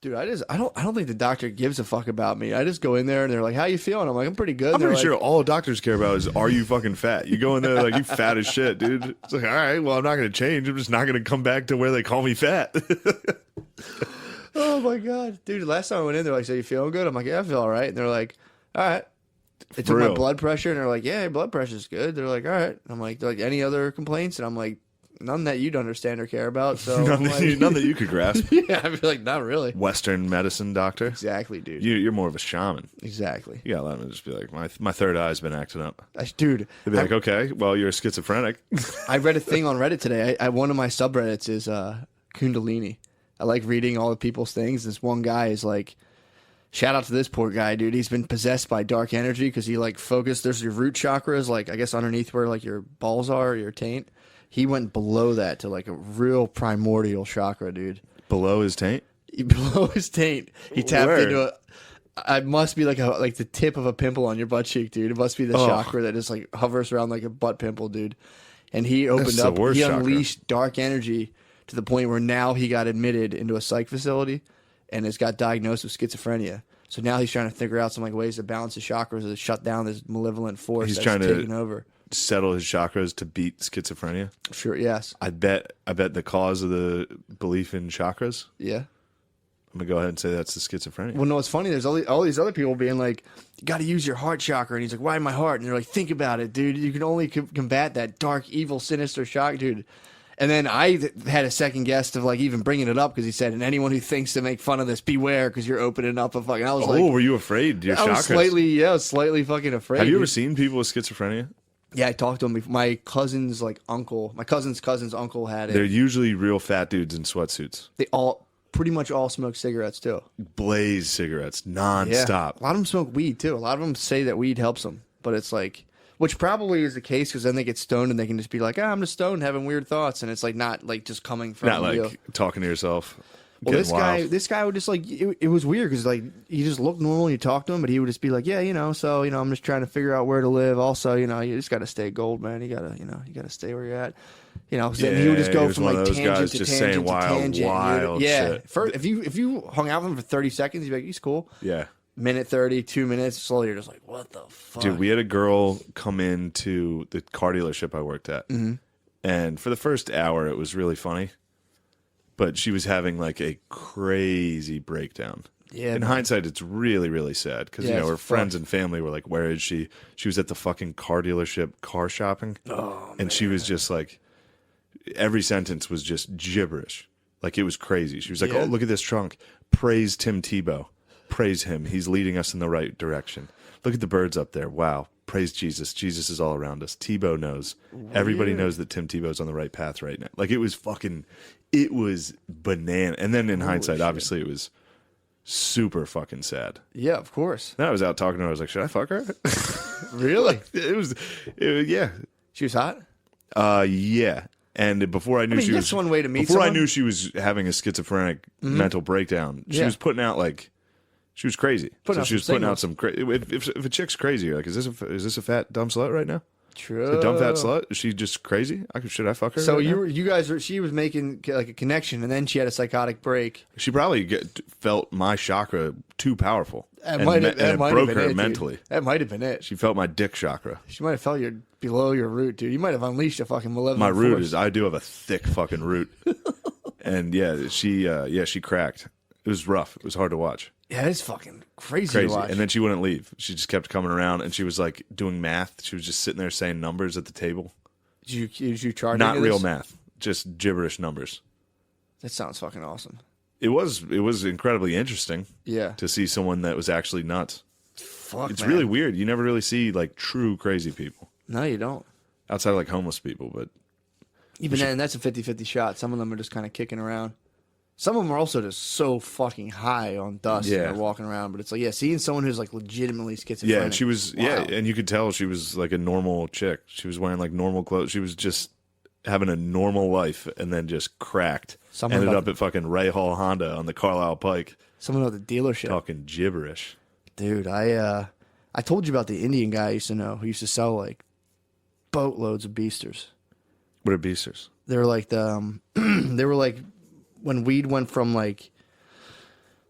Dude, I don't think the doctor gives a fuck about me. I just go in there and they're like, "How you feeling?" I'm like, "I'm pretty good." I'm They're pretty like, sure all doctors care about is, are you fucking fat? You go in there like, you fat as shit, dude. It's like, all right, well, I'm not going to change. I'm just not going to come back to where they call me fat. "Oh my god, dude!" Last time I went in, they're like, "So you feeling good?" I'm like, "Yeah, I feel all right." And they're like, "All right." They took my real. blood pressure and they're like, "Yeah, your blood pressure's good." They're like, "All right." And I'm like, "They're like, any other complaints?" And I'm like, "None that you'd understand or care about." So I'm like, None that you could grasp. yeah, I feel like not really. Western medicine doctor. Exactly, dude. You're more of a shaman. Exactly. You gotta let them just be like, my third eye's been acting up. Dude, They'd be like, okay, well, you're a schizophrenic. I read a thing on Reddit today. One of my subreddits is Kundalini. I like reading all the people's things. This one guy is like, shout out to this poor guy, dude. He's been possessed by dark energy because he like focused. There's your root chakras, like I guess underneath where like your balls are, or your taint. He went below that to like a real primordial chakra, dude. Below his taint? Below his taint, he tapped Where? into it must be like the tip of a pimple on your butt cheek, dude. It must be the chakra that just like hovers around like a butt pimple, dude. And he opened up. He unleashed dark energy to the point where now he got admitted into a psych facility and has got diagnosed with schizophrenia. So now he's trying to figure out some like ways to balance his chakras to shut down this malevolent force that's taking over. Settle his chakras to beat schizophrenia. Sure, yes. I bet the cause of the belief in chakras. Yeah. I'm gonna go ahead and say that's the schizophrenia. Well, no, it's funny. There's all these other people being like, "You got to use your heart chakra," and he's like, "Why my heart?" And they're like, "Think about it, dude. You can only combat that dark, evil, sinister chakra, dude." And then I had a second guess of like even bringing it up because he said, "And anyone who thinks to make fun of this, beware, because you're opening up a fucking." I was like, were you afraid? Your I was chakras? slightly fucking afraid. Have you ever dude. seen people with schizophrenia? Yeah, I talked to him. My cousin's like uncle, my cousin's uncle had it. They're usually real fat dudes in sweatsuits. They pretty much all smoke cigarettes too. Blaze cigarettes Yeah. nonstop. A lot of them smoke weed too. A lot of them say that weed helps them, but it's like, which probably is the case because then they get stoned and they can just be like, I'm just stoned having weird thoughts, and it's like not like just coming from Not like you. talking to yourself. Well, this guy would just like it was weird because like he just looked normal and you talk to him, but he would just be like, yeah, so I'm just trying to figure out where to live. Also, you just got to stay gold, man. You gotta stay where you're at. Then he would just go from like tangent to tangent to tangent. Wild shit. First, if you hung out with him for 30 seconds, you'd be like, he's cool. Yeah. Minute 30, 2 minutes, slowly you're just like, what the fuck? Dude, we had a girl come into the car dealership I worked at, and for the first hour, it was really funny. But she was having like a crazy breakdown. Yeah. In hindsight, it's really, really sad because her friends and family were like, "Where is she?" She was at the fucking car dealership, car shopping, and she was just like, every sentence was just gibberish. Like it was crazy. She was like, "Oh, look at this trunk. Praise Tim Tebow. Praise him. He's leading us in the right direction. Look at the birds up there. Wow. Praise Jesus. Jesus is all around us. Tebow knows. Everybody knows that Tim Tebow's on the right path right now." Like it was banana. And then in hindsight, obviously it was super fucking sad. Yeah, of course. Then I was out talking to her. I was like, should I fuck her? Really? it was, yeah. She was hot? Yeah. And before I knew she was one way to meet before I someone. knew she was having a schizophrenic mental breakdown, she was putting out like, she was crazy. She was putting out some crazy. If a chick's crazy, you're like, is this a fat dumb slut right now? True. A dumb fat slut? Is she just crazy? Should I fuck her? So right she was making like a connection, and then she had a psychotic break. She probably felt my chakra too powerful, and it might broke have been her it, mentally. Dude. That might have been it. She felt my dick chakra. She might have felt below your root, dude. You might have unleashed a fucking malevolent My root force. I do have a thick fucking root, and she cracked. It was rough. It was hard to watch. Yeah, it's fucking crazy to watch. And then she wouldn't leave. She just kept coming around, and she was like doing math. She was just sitting there saying numbers at the table. Did you charge? Not real math, just gibberish numbers. That sounds fucking awesome. It was incredibly interesting. Yeah. To see someone that was actually nuts. Fuck, It's man. really weird. You never really see like true crazy people No, you don't. outside of like homeless people, but Even then, that's a 50-50 shot. Some of them are just kind of kicking around. Some of them are also just so fucking high on dust and they're walking around. But it's like, seeing someone who's like legitimately schizophrenic. yeah, and she was and you could tell she was like a normal chick. She was wearing like normal clothes. She was just having a normal life and then just cracked. Ended up at fucking Ray Hall Honda on the Carlisle Pike. Someone at the dealership. Talking gibberish. Dude, I told you about the Indian guy I used to know who used to sell like boatloads of beasters. What are beasters? They were like they were like when weed went from like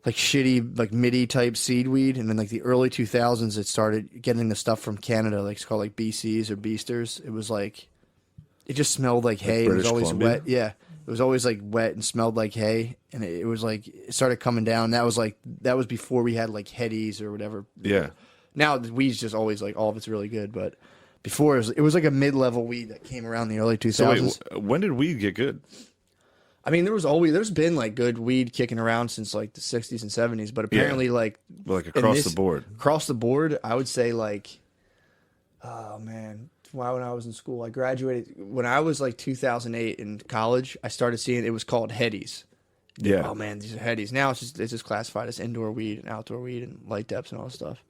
like shitty like MIDI type seed weed, and then like the early 2000s it started getting the stuff from Canada, like it's called like BCs or Beasters. It was like it just smelled like hay. It was always Columbia? wet. Yeah, it was always like wet and smelled like hay, and it was like it started coming down. That was before we had like Headies or whatever. Yeah. Now the weed's just always like all of it's really good, but before it was like a mid-level weed that came around the early 2000s. So wait, when did weed get good? I mean, there's been like good weed kicking around since like the 60s and 70s, but apparently like across the board. Across the board, I would say like, oh man, when I was in school, I graduated when I was like 2008 in college. I started seeing it was called Headies. Yeah. Oh man, these are Headies. Now it's just classified as indoor weed and outdoor weed and light depths and all that stuff.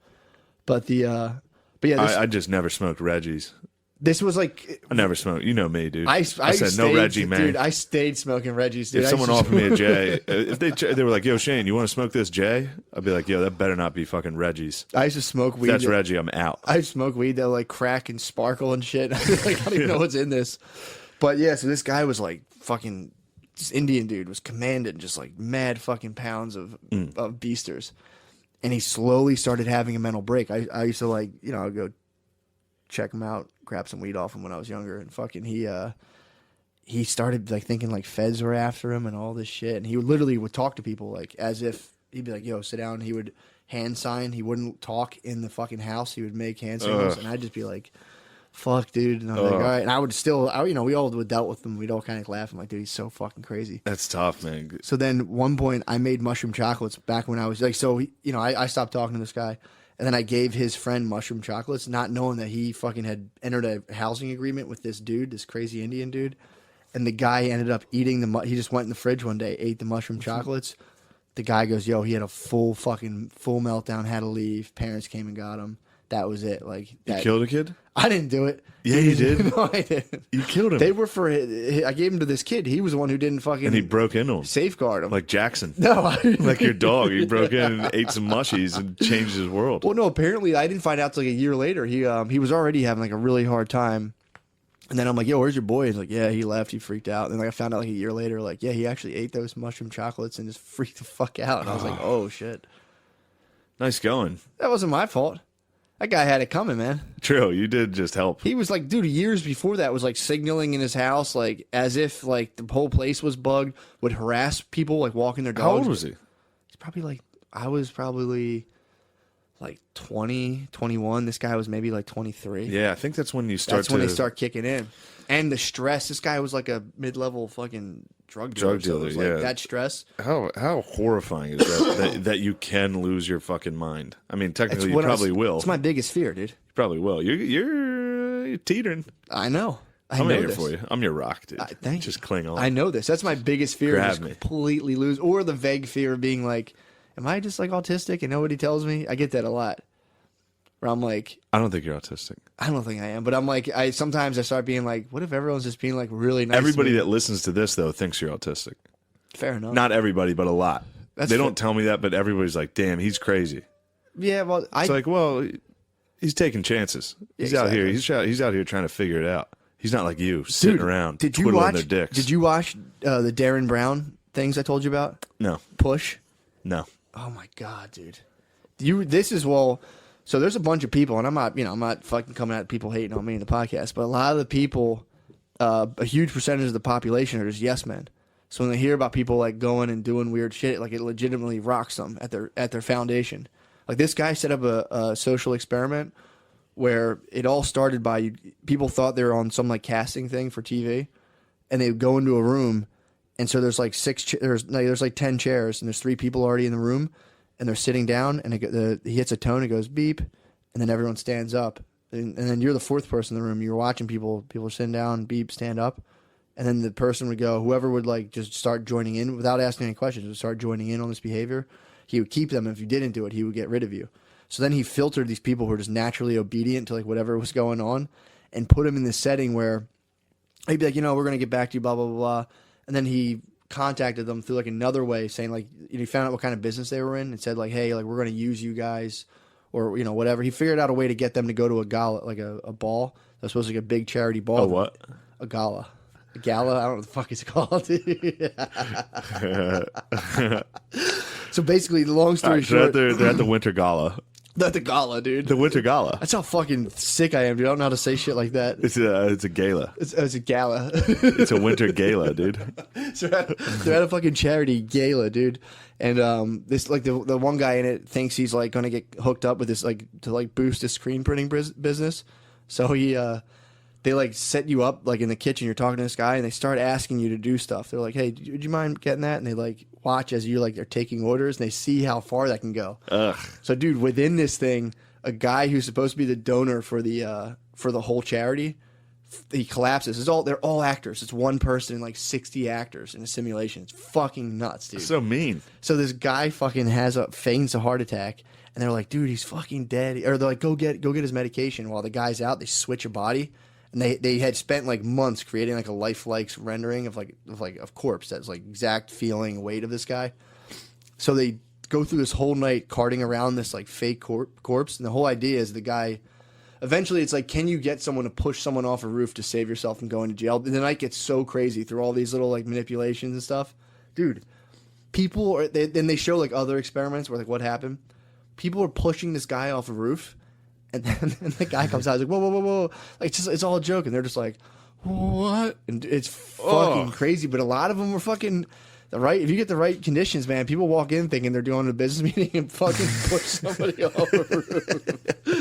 But yeah, I just never smoked Reggie's. This was like I never smoked. You know me, dude. I said stayed, no Reggie, man. Dude, I stayed smoking Reggie's. Dude. If someone offered me a J, if they were like, "Yo, Shane, you want to smoke this J?" I'd be like, "Yo, that better not be fucking Reggie's." I used to smoke weed. If that's Reggie, I'm out. I smoke weed that like crack and sparkle and shit. Like, I don't even know what's in this. But yeah, so this guy was like fucking. This Indian dude was commanding just like mad fucking pounds of beasters, and he slowly started having a mental break. I used to like I'd go check him out, grab some weed off him when I was younger, and fucking he started like thinking like feds were after him and all this shit, and he literally would talk to people like as if he'd be like, "Yo, sit down." He would hand sign. He wouldn't talk in the fucking house. He would make hand signals, and I'd just be like, "Fuck, dude," and I'm like, "All right," and I would still, we all would dealt with him. We'd all kind of laugh. I'm like, "Dude, he's so fucking crazy." That's tough, man. So then one point I made mushroom chocolates back when I was like, I stopped talking to this guy. And then I gave his friend mushroom chocolates, not knowing that he fucking had entered a housing agreement with this dude, this crazy Indian dude. And the guy ended up eating he just went in the fridge one day, ate the mushroom chocolates. The guy goes, "Yo, he had a full meltdown, had to leave. Parents came and got him. That was it." Like You killed a kid? I didn't do it. Yeah, you did. No, I didn't. You killed him. They were I gave him to this kid. He was the one who didn't fucking. And he broke into him. Safeguard him. Like Jackson. No. Like your dog. He broke in and ate some mushies and changed his world. Well, no, apparently I didn't find out till like a year later. He was already having like a really hard time. And then I'm like, "Yo, where's your boy?" He's like, "Yeah, he left. He freaked out." And then like, I found out like a year later, like, yeah, he actually ate those mushroom chocolates and just freaked the fuck out. And I was like, "Oh, shit." Nice going. That wasn't my fault. That guy had it coming, man. True, you did just help. He was like, dude, years before that was like signaling in his house, like as if like the whole place was bugged, would harass people like walking their dogs. How old was he? He's probably like, I was probably like 20, 21. This guy was maybe like 23. Yeah, I think that's when you start. That's when they start kicking in. And the stress. This guy was like a mid-level fucking drug dealer. So it was like yeah. that stress. How horrifying is that, that you can lose your fucking mind? I mean, technically, you probably will. It's my biggest fear, dude. You probably will. You're teetering. I know. I'm here for you. I'm your rock, dude. Thank you. Just cling on. I know this. That's my biggest fear. Grab me. Completely lose. Or the vague fear of being like, am I just like autistic and nobody tells me? I get that a lot. Where I'm like, I don't think you're autistic. I don't think I am, but I'm like, sometimes I start being like, what if everyone's just being like really nice? Everybody that listens to this though thinks you're autistic. Fair enough. Not everybody, but a lot. They don't tell me that, but everybody's like, damn, he's crazy. Yeah, well, it's like, well, he's taking chances. He's out here. He's out here trying to figure it out. He's not like you, sitting around twiddling their dicks. Did you watch the Darren Brown things I told you about? No. Push? No. Oh my god, dude. So there's a bunch of people, and I'm not fucking coming at people hating on me in the podcast, but a lot of the people, a huge percentage of the population are just yes men. So when they hear about people like going and doing weird shit, like it legitimately rocks them at their foundation. Like this guy set up a social experiment where it all started by people thought they were on some like casting thing for TV, and they would go into a room, and so there's like there's like 10 chairs, and there's 3 people already in the room. And they're sitting down, and he hits a tone, it goes beep, and then everyone stands up. And then you're the 4th person in the room. You're watching people are sitting down, beep, stand up. And then the person would go, whoever would like just start joining in without asking any questions, would start joining in on this behavior. He would keep them. If you didn't do it, he would get rid of you. So then he filtered these people who were just naturally obedient to like whatever was going on and put them in this setting where he'd be like, we're going to get back to you, blah, blah, blah, blah. And then he contacted them through like another way, saying like he found out what kind of business they were in and said like, hey, like we're going to use you guys or whatever. He figured out a way to get them to go to a gala, like a ball that's supposed to be a big charity ball. A what? A gala. A gala. I don't know what the fuck it's called. So So basically, the long story short, they're at the Winter Gala. Not the gala, dude. The Winter Gala. That's how fucking sick I am, dude. I don't know how to say shit like that. It's a gala. It's a gala. It's a winter gala, dude. So they're at a fucking charity gala, dude. And this like the one guy in it thinks he's like gonna get hooked up with this like to like boost his screen printing business. So they like set you up like in the kitchen. You're talking to this guy, and they start asking you to do stuff. They're like, "Hey, would you mind getting that?" And they like watch as you like are taking orders, and they see how far that can go. Ugh. So, dude, within this thing, a guy who's supposed to be the donor for the whole charity, he collapses. They're all actors. It's one person and like 60 actors in a simulation. It's fucking nuts, dude. So mean. So this guy fucking feigns a heart attack, and they're like, "Dude, he's fucking dead." Or they're like, "Go get his medication." While the guy's out, they switch a body. And they had spent like months creating like a lifelike rendering of corpse that's like exact feeling weight of this guy. So they go through this whole night carting around this like fake corpse, and the whole idea is the guy. Eventually, it's like, can you get someone to push someone off a roof to save yourself from going to jail? And the night gets so crazy through all these little like manipulations and stuff, dude. Then they show like other experiments where like what happened. People are pushing this guy off a roof. And then the guy comes out, he's like, whoa, whoa, whoa, whoa. Like, it's all a joke. And they're just like, what? And it's fucking crazy. But a lot of them were fucking, if you get the right conditions, man, people walk in thinking they're doing a business meeting and fucking push somebody over.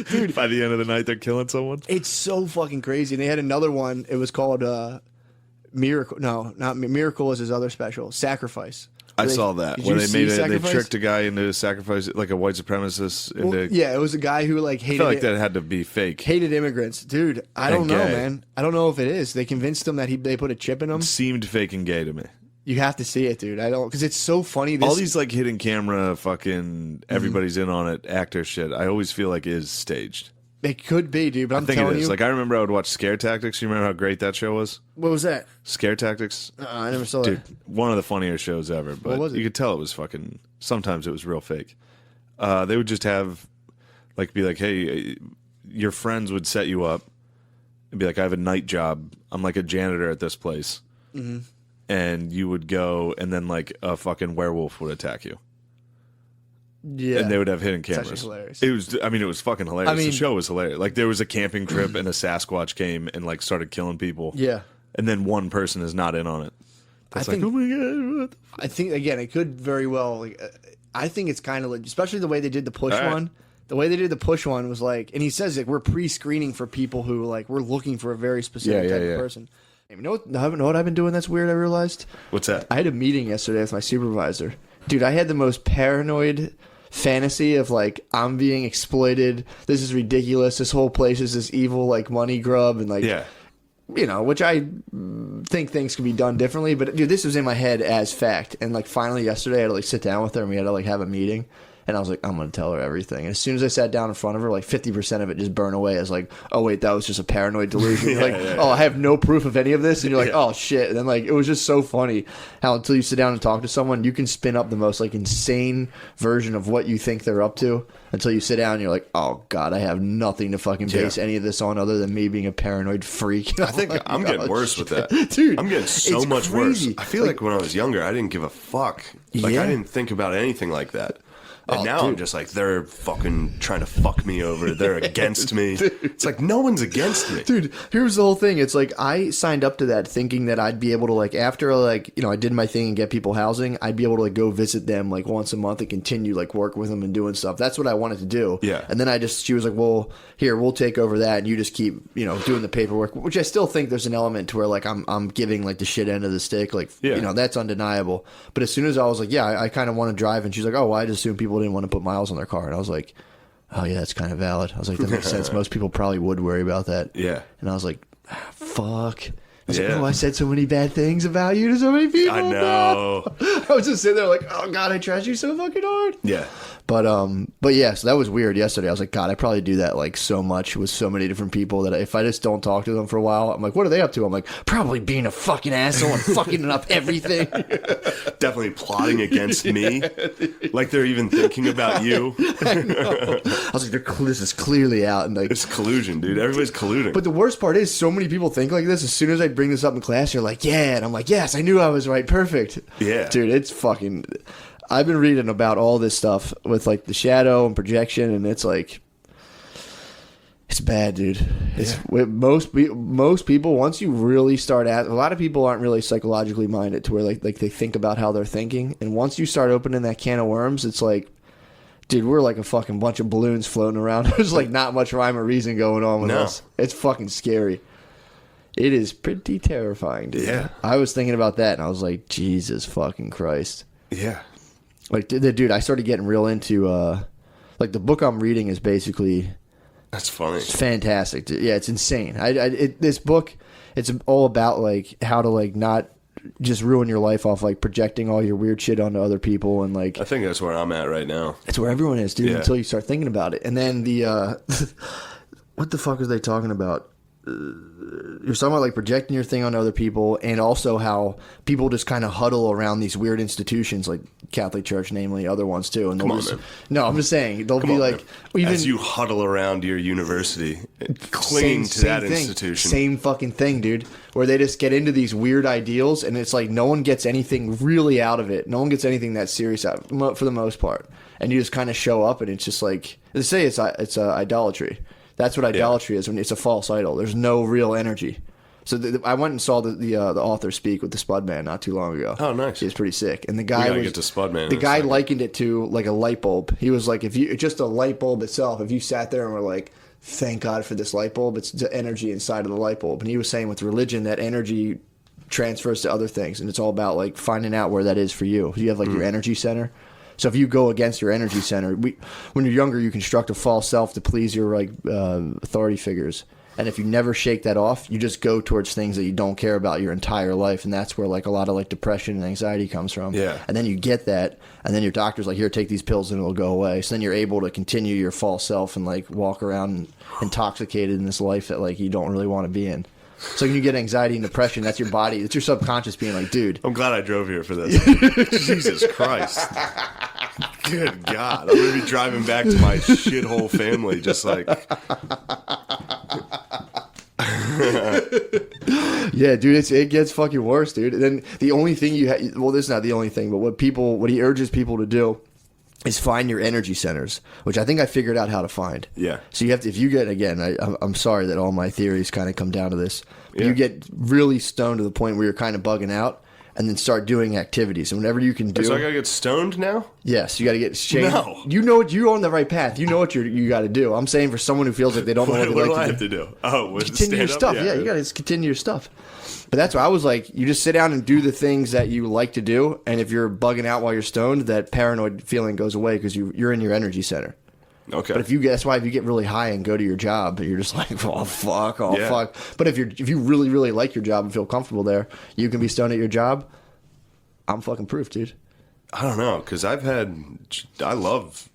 Dude. By the end of the night, they're killing someone. It's so fucking crazy. And they had another one. It was called Miracle. No, not Miracle is his other special. Sacrifice. I saw that where they tricked a guy into sacrifice, like a white supremacist. Yeah, it was a guy who like hated. I feel like that had to be fake. Hated immigrants, dude. I don't know, man. I don't know if it is. They convinced him that they put a chip in him. It seemed fake and gay to me. You have to see it, dude. I don't because it's so funny. All these like hidden camera, fucking everybody's in on it, actor shit. I always feel like is staged. It could be, dude. But I'm telling you, like I remember I would watch Scare Tactics. You remember how great that show was? What was that? Scare Tactics. I never saw dude, one of the funnier shows ever. But what was it? You could tell it was fucking. Sometimes it was real fake. They would just have, like, be like, "Hey, your friends would set you up and be like, I have a night job. I'm like a janitor at this place, and you would go, and then like a fucking werewolf would attack you." Yeah, and they would have hidden cameras. It's hilarious. It was fucking hilarious. The show was hilarious. Like there was a camping trip and a Sasquatch came and like started killing people. Yeah, and then one person is not in on it. That's like, oh my god. What? I think again, it could very well. Like, I think it's kind of like, especially the way they did the push one. The way they did the push one was like, and he says like we're pre-screening for people who like we're looking for a very specific type of person. You know what I've been doing that's weird? I realized. What's that? I had a meeting yesterday with my supervisor. Dude, I had the most paranoid fantasy of like I'm being exploited. This is ridiculous. This whole place is this evil like money grub and like which I think things can be done differently. But dude, this was in my head as fact. And like finally yesterday I had to like sit down with her and we had to like have a meeting. And I was like, I'm going to tell her everything. And as soon as I sat down in front of her, like 50% of it just burned away as like, oh, wait, that was just a paranoid delusion. You're oh, I have no proof of any of this. And you're like, oh, shit. And then like, it was just so funny how until you sit down and talk to someone, you can spin up the most like insane version of what you think they're up to until you sit down and you're like, oh, God, I have nothing to fucking base any of this on other than me being a paranoid freak. I think I'm getting worse with that. Dude, I'm getting so much worse. I feel like when I was younger, I didn't give a fuck. Like I didn't think about anything like that. And now I'm just like, they're fucking trying to fuck me over. They're against me. It's like, no one's against me. Dude, here's the whole thing. It's like, I signed up to that thinking that I'd be able to, like, after, like, you know, I did my thing and get people housing, I'd be able to, like, go visit them, like, once a month and continue, like, work with them and doing stuff. That's what I wanted to do. Yeah. And then she was like, well, here, we'll take over that and you just keep, you know, doing the paperwork, which I still think there's an element to where, like, I'm giving, like, the shit end of the stick. Like, you know, that's undeniable. But as soon as I was like, yeah, I kind of want to drive. And she's like, oh, well, I just assumed people didn't want to put miles on their car. And I was like, oh yeah, that's kind of valid. I was like, that makes sense. Most people probably would worry about that. Yeah. And I was like, fuck. I was like, oh, I said so many bad things about you to so many people. I know. I was just sitting there like, oh God, I trashed you so fucking hard. Yeah. But yeah, so that was weird yesterday. I was like, God, I probably do that like so much with so many different people that if I just don't talk to them for a while, I'm like, what are they up to? I'm like, probably being a fucking asshole and fucking up everything. Definitely plotting against me. Like they're even thinking about you. I know. I was like, this is clearly out. And like, it's collusion, dude. Everybody's colluding. But the worst part is so many people think like this. As soon as I bring this up in class, you're like, yeah. And I'm like, yes, I knew I was right. Perfect. Yeah. Dude, it's fucking... I've been reading about all this stuff with like the shadow and projection, and it's like, it's bad, dude. It's most people, once you really start a lot of people aren't really psychologically minded to where like they think about how they're thinking, and once you start opening that can of worms, it's like, dude, we're like a fucking bunch of balloons floating around. There's like not much rhyme or reason going on with us. It's fucking scary. It is pretty terrifying, dude. Yeah. I was thinking about that, and I was like, Jesus fucking Christ. Yeah. Like, dude, I started getting real into, like, the book I'm reading is basically... That's funny. It's fantastic. Yeah, it's insane. This book, it's all about, like, how to, like, not just ruin your life off, like, projecting all your weird shit onto other people, and, like... I think that's where I'm at right now. It's where everyone is, dude, until you start thinking about it. And then the, what the fuck was they talking about? You're talking about like projecting your thing on other people, and also how people just kind of huddle around these weird institutions like Catholic Church, namely other ones too. And I'm just saying they'll be like, even as you huddle around your university, clinging to that institution. Same fucking thing, dude. Where they just get into these weird ideals, and it's like no one gets anything really out of it. No one gets anything that serious out for the most part, and you just kind of show up, and it's just like they say it's idolatry. That's what idolatry is, when it's a false idol. There's no real energy. So I went and saw the author speak with the Spudman not too long ago. Oh, nice. He was pretty sick. And the guy get to Spudman. The guy likened it to like a light bulb. He was like, just a light bulb itself, if you sat there and were like, thank God for this light bulb, it's the energy inside of the light bulb. And he was saying with religion, that energy transfers to other things, and it's all about like finding out where that is for you. You have like your energy center. So if you go against your energy center, when you're younger, you construct a false self to please your like authority figures. And if you never shake that off, you just go towards things that you don't care about your entire life, and that's where like a lot of like depression and anxiety comes from. Yeah. And then you get that, and then your doctor's like, here, take these pills and it'll go away. So then you're able to continue your false self and like walk around intoxicated in this life that like you don't really want to be in. So when you get anxiety and depression, that's your body, it's your subconscious being like, dude. I'm glad I drove here for this. Jesus Christ. Good God. I'm going to be driving back to my shithole family just like... Yeah, dude, it gets fucking worse, dude. And then the only thing well, this is not the only thing, but what he urges people to do is find your energy centers, which I think I figured out how to find. Yeah. So you have to, if you get, again, I'm sorry that all my theories kind of come down to this, but you get really stoned to the point where you're kind of bugging out, and then start doing activities. And whenever you can do... So I gotta get stoned now? Yes, you gotta get changed. No. You know what, you're on the right path. You know what you gotta do. I'm saying for someone who feels like they don't know what they what like do I to have to do? Oh, continue your stuff. Yeah, you gotta just continue your stuff. But that's why I was like, you just sit down and do the things that you like to do, and if you're bugging out while you're stoned, that paranoid feeling goes away because you're in your energy center. Okay. But that's why if you get really high and go to your job, you're just like, oh fuck. But if you really, really like your job and feel comfortable there, you can be stoned at your job. I'm fucking proof, dude. I don't know, because I love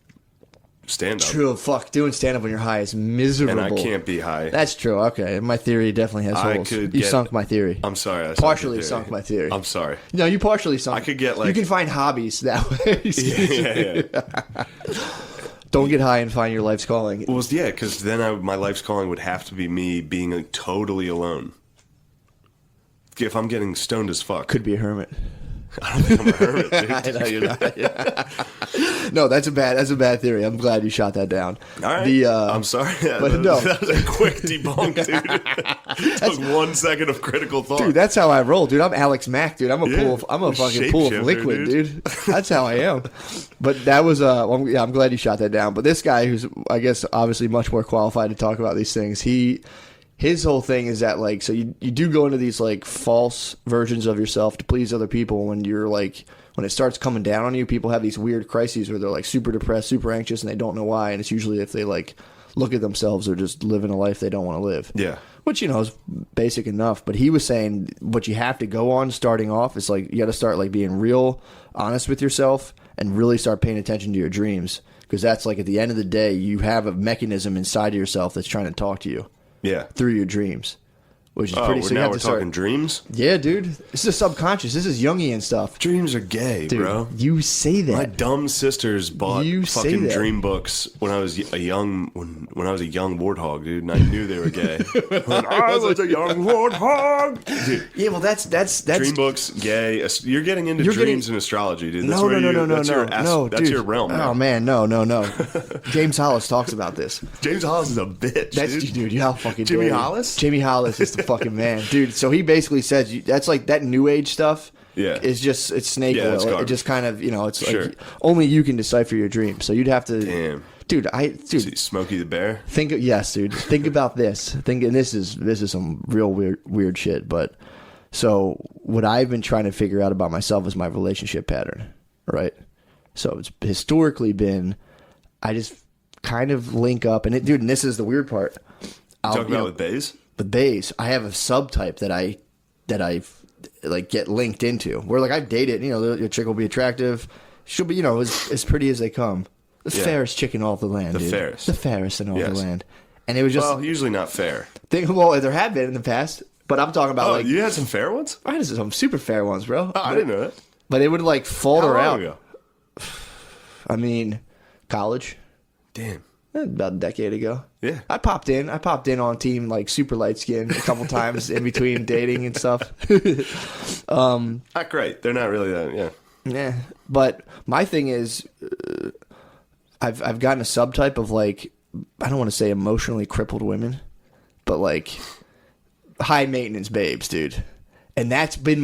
stand-up. True, fuck. Doing stand-up when you're high is miserable. And I can't be high. That's true, okay. My theory definitely has holes. You sunk my theory. I'm sorry. Partially sunk my theory. I'm sorry. No, you partially sunk. I could get like... You can find hobbies that way. Yeah. Don't get high and find your life's calling. Well, yeah, because then my life's calling would have to be me being like, totally alone. If I'm getting stoned as fuck. Could be a hermit. I don't think I'm a hermit, dude. I know you're not. Yeah. No, that's a bad theory. I'm glad you shot that down. All right. I'm sorry. But no. That was a quick debunk, dude. Took 1 second of critical thought. Dude, that's how I roll, dude. I'm Alex Mack, dude. I'm a fucking pool of liquid, dude. That's how I am. But that was I'm glad you shot that down. But this guy, who's I guess obviously much more qualified to talk about these things, his whole thing is that, like, so you do go into these, like, false versions of yourself to please other people. When you're, like, when it starts coming down on you, people have these weird crises where they're, like, super depressed, super anxious, and they don't know why. And it's usually if they, like, look at themselves or just living a life they don't want to live. Yeah. Which, is basic enough. But he was saying what you have to go on starting off is, like, you got to start, like, being real honest with yourself and really start paying attention to your dreams. Because that's, like, at the end of the day, you have a mechanism inside of yourself that's trying to talk to you. Yeah. Through your dreams. which is pretty. So now we're talking dreams. Yeah, dude. This is subconscious. This is Jungian stuff. Dreams are gay, dude, bro. You say that. My dumb sisters bought fucking dream books when I was a young warthog, dude, and I knew they were gay. When I was a young warthog, dude. Yeah, well, that's dream books, gay. You're getting into dreams and astrology, dude. That's that's your realm. Oh man, no. James Hollis talks about this. James Hollis is a bitch. Dude. You know how fucking Jimmy Hollis? Jimmy Hollis is the fucking man, dude. So he basically says that's like that new age stuff. Yeah, it's snake oil. It just kind of it's like only you can decipher your dreams. So you'd have to. Damn. Dude, Smokey the Bear. Yes, dude. Think about this. And this is some real weird shit. But so what I've been trying to figure out about myself is my relationship pattern, right? So it's historically been, I just kind of link up, and this is the weird part. Talk about with bays. With bays, I have a subtype that I like get linked into. Where like I've dated, your chick will be attractive, she'll be as pretty as they come. The fairest chicken off the land, dude. The fairest in all the land. And it was just usually not fair. There have been in the past, but I'm talking about you had some fair ones? I had some super fair ones, bro. Oh, I didn't know that. But it would like falter out. Ago? I mean, college. Damn. About a decade ago. Yeah. I popped in on team like super light skin a couple times in between dating and stuff. Not great. They're not really that, Yeah. But my thing is I've gotten a subtype of like, I don't want to say emotionally crippled women, but like high maintenance babes, dude. And that's been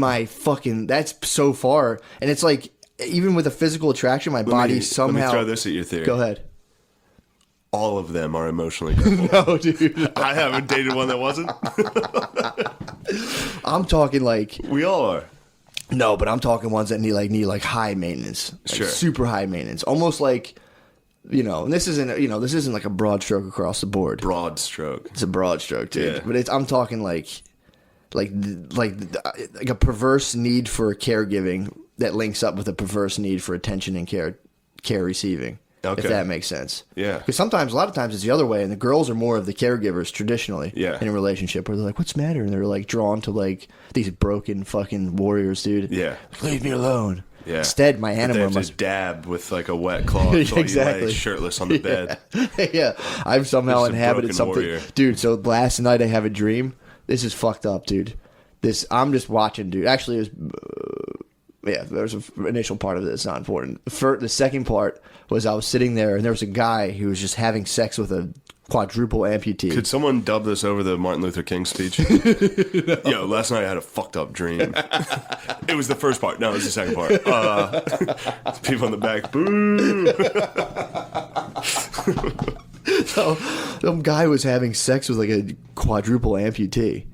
that's so far. And it's like, even with a physical attraction, my body somehow. Let me throw this at your theory. Go ahead. All of them are emotionally crippled. No, dude. I haven't dated one that wasn't. I'm talking like. We all are. No, but I'm talking ones that need high maintenance. Like super high maintenance. Almost like. And this isn't like a broad stroke across the board. Broad stroke. It's a broad stroke, dude. Yeah. But I'm talking like a perverse need for caregiving that links up with a perverse need for attention and care receiving. Okay. If that makes sense. Yeah. Because a lot of times it's the other way, and the girls are more of the caregivers traditionally in a relationship where they're like, "What's the matter?" And they're like drawn to like these broken fucking warriors, dude. Yeah. Leave me alone. Yeah. Instead, my animal must dab with like a wet cloth while you lay shirtless on the bed. Yeah. I've somehow inhabited something. Warrior. Dude, so last night I have a dream. This is fucked up, dude. I'm just watching, dude. Actually, it was, there's an initial part of it that's not important. The second part was I was sitting there, and there was a guy who was just having sex with a quadruple amputee. Could someone dub this over the Martin Luther King speech? No. Yo, last night I had a fucked up dream. It was the first part. No, it was the second part. People in the back, boo. So, some guy was having sex with like a quadruple amputee.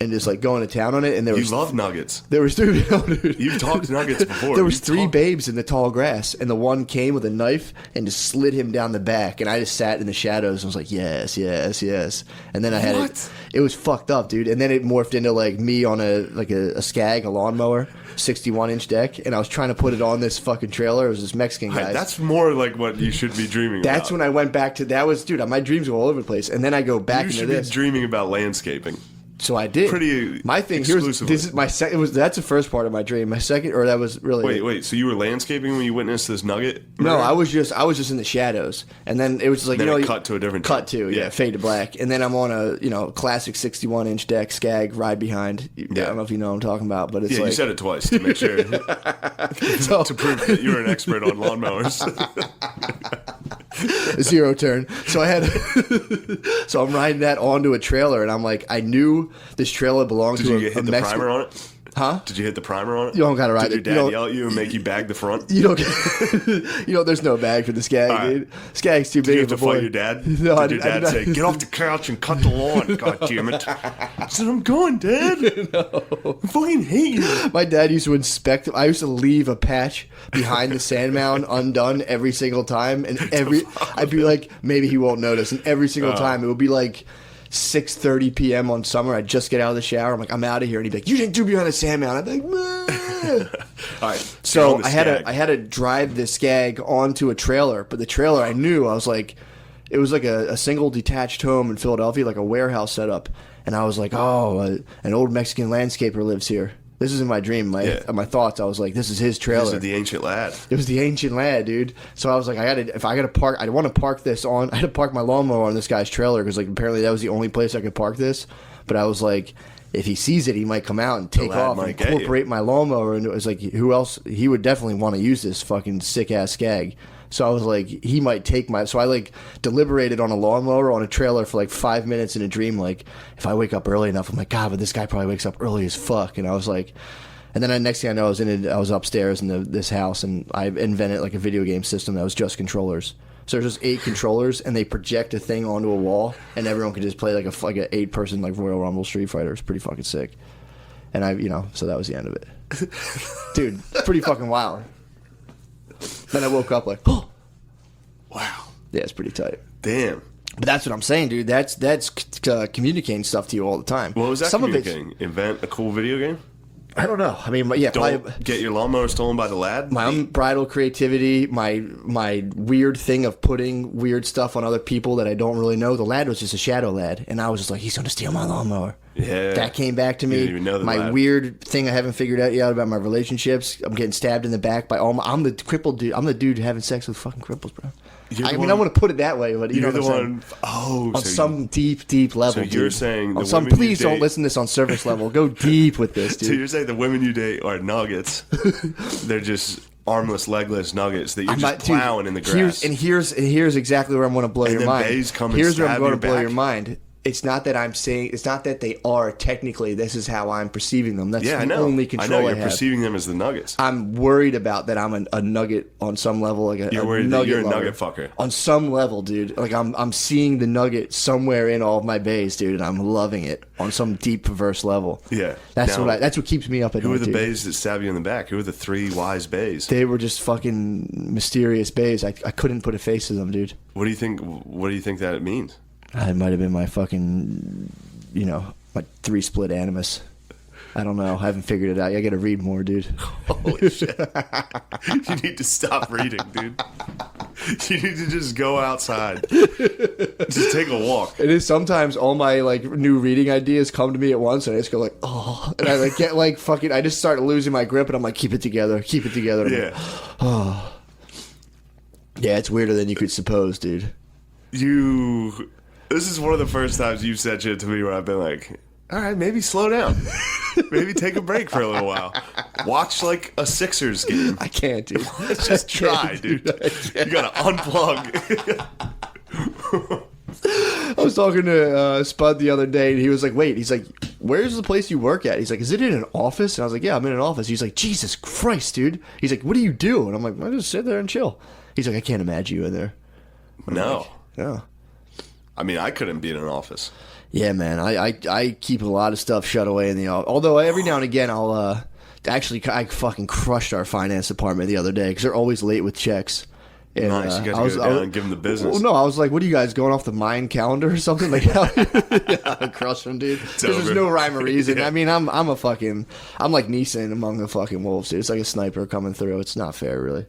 And just like going to town on it, and you love nuggets. There was three. Dude. You've talked nuggets before. There was three babes in the tall grass, and the one came with a knife and just slid him down the back. And I just sat in the shadows and was like, yes. And then I had it. It was fucked up, dude. And then it morphed into like me on a skag, a lawnmower, 61-inch deck, and I was trying to put it on this fucking trailer. It was this Mexican guy. That's more like what you should be dreaming about. That's when I went back to that. Dude, my dreams go all over the place, and then I go back into this. You should be dreaming about landscaping. So I did. My thing this is my second. That's the first part of my dream. My second, or that was really. Wait. So you were landscaping when you witnessed this nugget murder? No, I was just in the shadows, and then it was just like it cut to a different. Fade to black, and then I'm on a classic 61-inch deck skag ride behind. I don't know if you know what I'm talking about, but it's you said it twice to make sure to prove that you're an expert on lawnmowers. Zero turn. So so I'm riding that onto a trailer, and I'm like, I knew this trailer belonged to a Mexican. Did you hit the primer on it? Huh? Did you hit the primer on it? You don't got to ride it. Did your dad yell at you and make you bag the front? You don't. There's no bag for the skag, dude. Skag's too big. Did you have to fight your dad? No, did your dad say, "Get off the couch and cut the lawn"? God damn it! I said, "I'm going, Dad." No, I fucking hate you. My dad used to inspect. I used to leave a patch behind the sand mound undone every single time, and I'd be like, maybe he won't notice, and every single time it would be like 6:30 p.m. on summer. I'd just get out of the shower. I'm like, I'm out of here. And he'd be like, you didn't do behind the sand mound. I'd be like, meh. All right. So I had to drive the skag onto a trailer. But the trailer, I knew. I was like, It was like a single detached home in Philadelphia, like a warehouse setup. And I was like, oh, an old Mexican landscaper lives here. This is in my dream, my thoughts. I was like, this is his trailer. This is the ancient lad. It was the ancient lad, dude. So I was like, I had to park my lawnmower on this guy's trailer because like apparently that was the only place I could park this. But I was like, if he sees it, he might come out and take off and incorporate my lawnmower. And it was like, who else? He would definitely want to use this fucking sick ass skag. So I was like, he might take my... So I, like, deliberated on a lawnmower on a trailer for, like, 5 minutes in a dream. Like, if I wake up early enough, I'm like, God, but this guy probably wakes up early as fuck. And I was like... And then the next thing I know, I was upstairs in this house, and I invented, like, a video game system that was just controllers. So there's just 8 controllers, and they project a thing onto a wall, and everyone could just play, like, an 8-person, like, Royal Rumble Street Fighter. It's pretty fucking sick. And so that was the end of it. Dude, pretty fucking wild. Then I woke up like, oh, wow. Yeah, it's pretty tight. Damn. But that's what I'm saying, dude. That's communicating stuff to you all the time. What was that communicating? Invent a cool video game? I don't know. I mean, yeah. Don't get your lawnmower stolen by the lad? My unbridled creativity, my weird thing of putting weird stuff on other people that I don't really know. The lad was just a shadow lad. And I was just like, he's going to steal my lawnmower. Yeah. That came back to me. You didn't even know the my lad. Weird thing I haven't figured out yet about my relationships. I'm getting stabbed in the back by I'm the crippled dude. I'm the dude having sex with fucking cripples, bro. I want to put it that way, but you know what I'm saying. On some deep level. So you're saying please don't listen to this on surface level. Go deep with this, dude. So you're saying the women you date are nuggets. They're just armless, legless nuggets that you're just plowing in the grass. Here's exactly where I'm going to blow your mind. Here's where I'm going to blow your mind. It's not that I'm saying. It's not that they are technically. This is how I'm perceiving them. That's the only control I have. You're perceiving them as the nuggets. I'm worried about that. I'm a nugget on some level. Like you're worried that you're a nugget fucker on some level, dude. Like I'm seeing the nugget somewhere in all of my bays, dude, and I'm loving it on some deep perverse level. Yeah, that's what keeps me up at night. Who are the bays that stab you in the back? Who are the 3 wise bays? They were just fucking mysterious bays. I couldn't put a face to them, dude. What do you think? What do you think that it means? It might have been my fucking, my 3-split animus. I don't know. I haven't figured it out. I got to read more, dude. Holy shit. You need to stop reading, dude. You need to just go outside. Just take a walk. It is sometimes all my, like, new reading ideas come to me at once, and I just go, like, oh. And I, like, get, like, fucking, I just start losing my grip, and I'm like, keep it together. Keep it together. Yeah. Like, oh. Yeah, it's weirder than you could suppose, dude. This is one of the first times you've said shit to me where I've been like, all right, maybe slow down. Maybe take a break for a little while. Watch, like, a Sixers game. I can't, dude. Just try, dude. You gotta unplug. I was talking to Spud the other day, and he was like, wait, he's like, where's the place you work at? He's like, is it in an office? And I was like, yeah, I'm in an office. He's like, Jesus Christ, dude. He's like, what do you do? And I'm like, I just sit there and chill. He's like, I can't imagine you in there. No. No. I mean, I couldn't be in an office. Yeah, man. I keep a lot of stuff shut away in the office. Although every now and again I'll I fucking crushed our finance department the other day because they're always late with checks. And, nice. You guys go down and give them the business. Well, no, I was like, what are you guys going off the Mayan calendar or something? Like, I crushed them, dude. There's no rhyme or reason. Yeah. I mean, I'm like Neeson among the fucking wolves, dude. It's like a sniper coming through. It's not fair, really.